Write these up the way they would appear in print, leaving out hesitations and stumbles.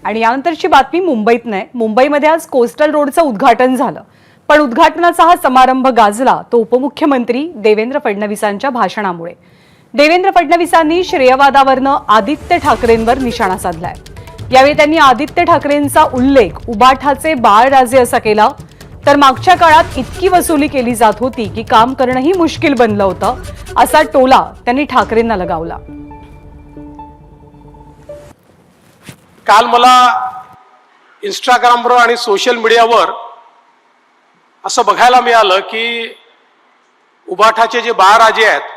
आणि यानंतरची बातमी मुंबईत नाही. मुंबईमध्ये आज कोस्टल रोडचं उद्घाटन झालं, पण उद्घाटनाचा हा समारंभ गाजला तो उपमुख्यमंत्री देवेंद्र फडणवीसांच्या भाषणामुळे. देवेंद्र फडणवीसांनी श्रेयवादावरनं आदित्य ठाकरेंवर निशाणा साधलाय. यावेळी त्यांनी आदित्य ठाकरेंचा उल्लेख उबाठाचे बाळराजे असा केला. तर मागच्या काळात इतकी वसुली केली जात होती की काम करणंही मुश्किल बनलं होतं, असा टोला त्यांनी ठाकरेंना लगावला. काल मला इंस्टाग्रामवर आणि सोशल मीडियावर असं बघायला मिळालं की उबाठाचे जे बाळराजे आहेत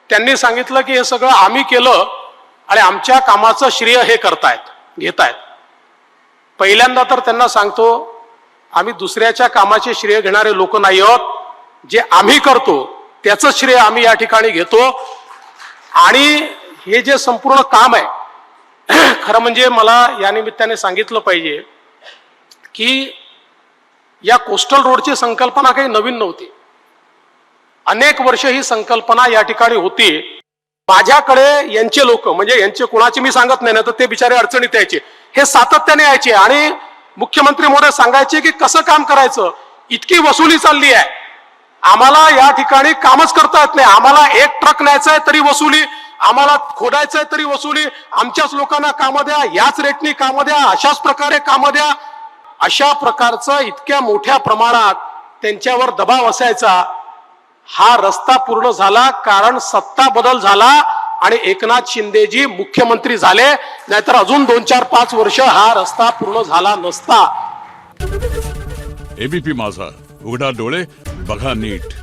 त्यांनी सांगितलं की हे सगळं आम्ही केलं आणि आमच्या कामाचं श्रेय हे घेतायत. पहिल्यांदा तर त्यांना सांगतो, आम्ही दुसऱ्याच्या कामाचे श्रेय घेणारे लोक नाही आहोत. जे आम्ही करतो त्याचं श्रेय आम्ही या ठिकाणी घेतो. आणि हे जे संपूर्ण काम आहे, खरं म्हणजे मला या निमित्ताने सांगितलं पाहिजे की या कोस्टल रोडची संकल्पना काही नवीन नव्हती. अनेक वर्ष ही संकल्पना या ठिकाणी होती. माझ्याकडे यांचे लोक, म्हणजे यांचे कोणाचे मी सांगत नाही ना, तर ते बिचारे अडचणीत यायचे, हे सातत्याने यायचे आणि मुख्यमंत्री महोदय सांगायचे की कसं काम करायचं, इतकी वसुली चालली आहे, आम्हाला या ठिकाणी कामच करता येत नाही, आम्हाला एक ट्रक न्यायचा आहे तरी वसुली, आम्हाला खोदायचं आहे तरी वसुली, आमच्याच लोकांना कामं द्या, याच रेटनी कामं द्या, अशाच प्रकारे कामं द्या. अशा प्रकारचं इतक्या मोठ्या प्रमाणात त्यांच्यावर दबाव असायचा. हा रस्ता पूर्ण झाला कारण सत्ता बदल झाला आणि एकनाथ शिंदेजी मुख्यमंत्री झाले, नाहीतर अजून 2, 4, 5 वर्ष हा रस्ता पूर्ण झाला नसता. एबीपी माझा, उघडा डोळे बघा नीट.